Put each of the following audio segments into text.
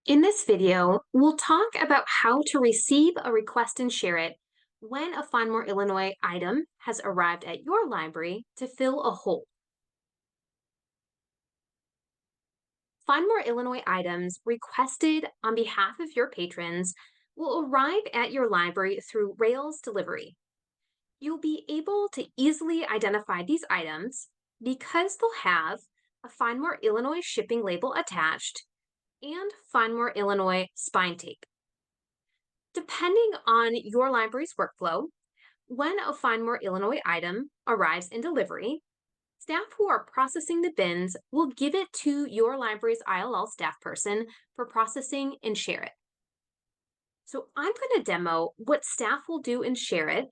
In this video, we'll talk about how to receive a request and share it when a Find More Illinois item has arrived at your library to fill a hole. Find More Illinois items requested on behalf of your patrons will arrive at your library through Rails delivery. You'll be able to easily identify these items because they'll have a Find More Illinois shipping label attached and Find More Illinois spine tape. Depending on your library's workflow, when a Find More Illinois item arrives in delivery, staff who are processing the bins will give it to your library's ILL staff person for processing and SHAREit. So I'm going to demo what staff will do in SHAREit,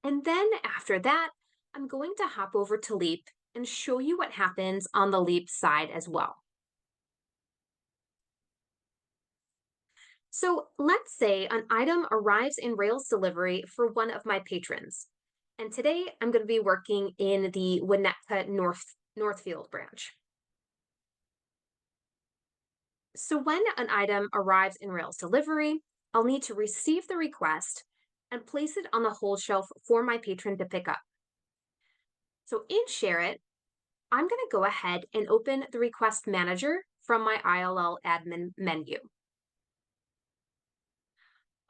and then after that, I'm going to hop over to Leap and show you what happens on the Leap side as well. So let's say an item arrives in Rails delivery for one of my patrons. And today I'm going to be working in the Winnetka Northfield branch. So when an item arrives in Rails delivery, I'll need to receive the request and place it on the hold shelf for my patron to pick up. So in SHAREit, I'm going to go ahead and open the request manager from my ILL admin menu.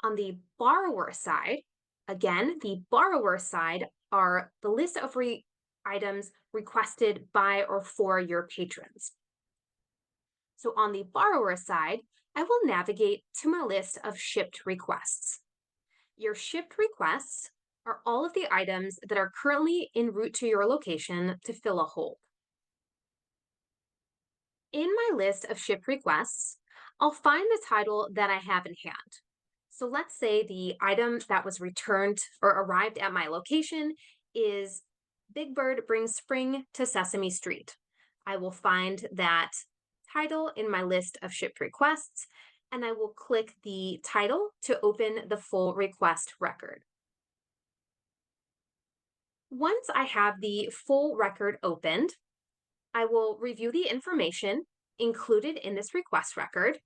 On the borrower side, again, the borrower side are the list of items requested by or for your patrons. So on the borrower side, I will navigate to my list of shipped requests. Your shipped requests are all of the items that are currently en route to your location to fill a hold. In my list of shipped requests, I'll find the title that I have in hand. So let's say the item that was returned or arrived at my location is Big Bird Brings Spring to Sesame Street. I will find that title in my list of shipped requests, and I will click the title to open the full request record. Once I have the full record opened, I will review the information included in this request record,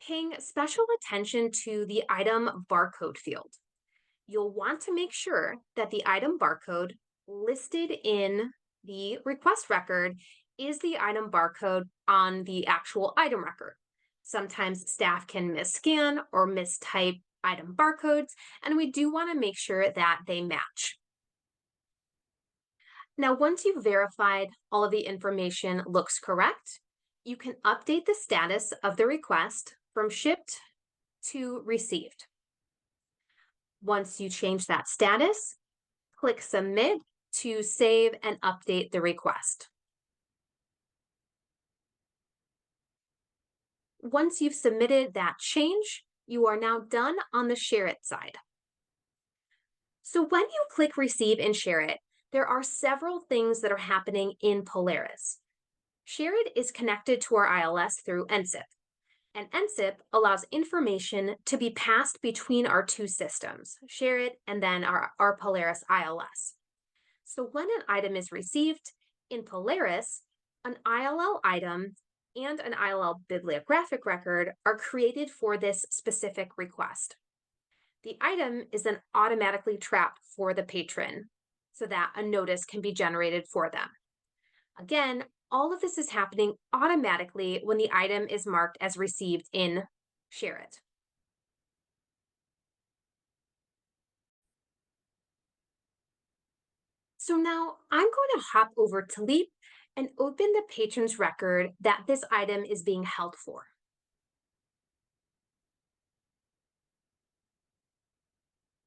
paying special attention to the item barcode field. You'll want to make sure that the item barcode listed in the request record is the item barcode on the actual item record. Sometimes staff can misscan or mistype item barcodes, and we do want to make sure that they match. Now, once you've verified all of the information looks correct, you can update the status of the request from shipped to received. Once you change that status, click Submit to save and update the request. Once you've submitted that change, you are now done on the SHAREit side. So when you click Receive in SHAREit, there are several things that are happening in Polaris. SHAREit is connected to our ILS through NSIP, and NSIP allows information to be passed between our two systems, SHAREit and then our Polaris ILS. So when an item is received in Polaris, an ILL item and an ILL bibliographic record are created for this specific request. The item is then automatically trapped for the patron so that a notice can be generated for them. Again, all of this is happening automatically when the item is marked as received in SHAREit. So now I'm going to hop over to Leap and open the patron's record that this item is being held for.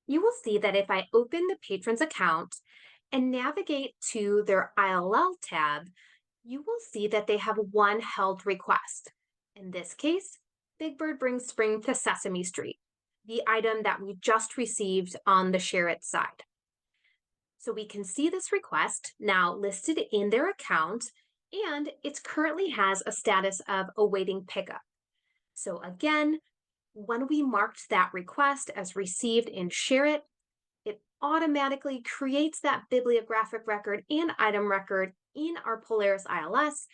You will see that if I open the patron's account and navigate to their ILL tab, you will see that they have one held request. In this case, Big Bird Brings Spring to Sesame Street, the item that we just received on the SHAREit side. So we can see this request now listed in their account, and it currently has a status of awaiting pickup. So again, when we marked that request as received in SHAREit, it automatically creates that bibliographic record and item record in our Polaris ILS,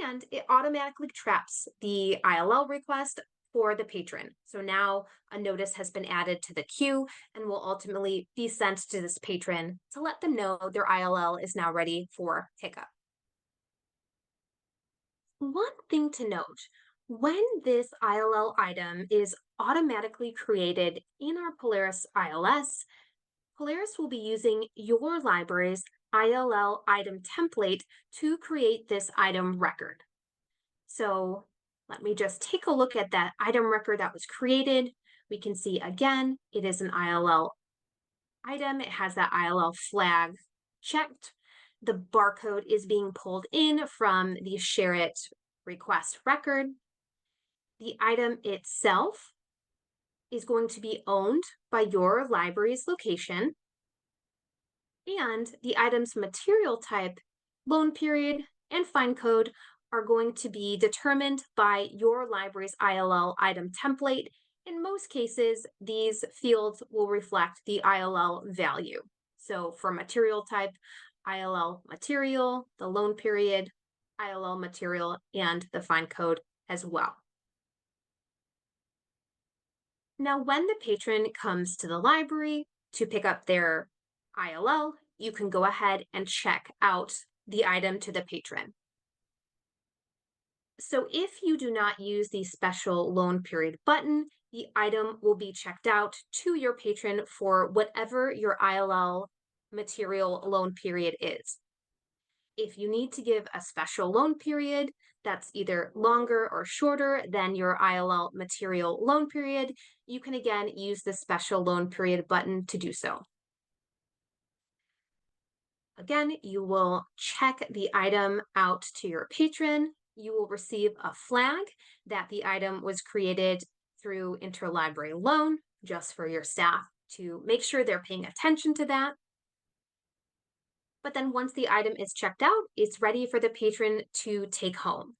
and it automatically traps the ILL request for the patron. So now a notice has been added to the queue and will ultimately be sent to this patron to let them know their ILL is now ready for pickup. One thing to note, when this ILL item is automatically created in our Polaris ILS, Polaris will be using your library's ILL item template to create this item record. So let me just take a look at that item record that was created. We can see again, it is an ILL item. It has that ILL flag checked. The barcode is being pulled in from the SHAREit request record. The item itself is going to be owned by your library's location, and the item's material type, loan period, and fine code are going to be determined by your library's ILL item template. In most cases, these fields will reflect the ILL value. So for material type, ILL material, the loan period, ILL material, and the fine code as well. Now, when the patron comes to the library to pick up their ILL, you can go ahead and check out the item to the patron. So if you do not use the special loan period button, the item will be checked out to your patron for whatever your ILL material loan period is. If you need to give a special loan period that's either longer or shorter than your ILL material loan period, you can again use the special loan period button to do so. Again, you will check the item out to your patron. You will receive a flag that the item was created through interlibrary loan, just for your staff to make sure they're paying attention to that. But then once the item is checked out, it's ready for the patron to take home.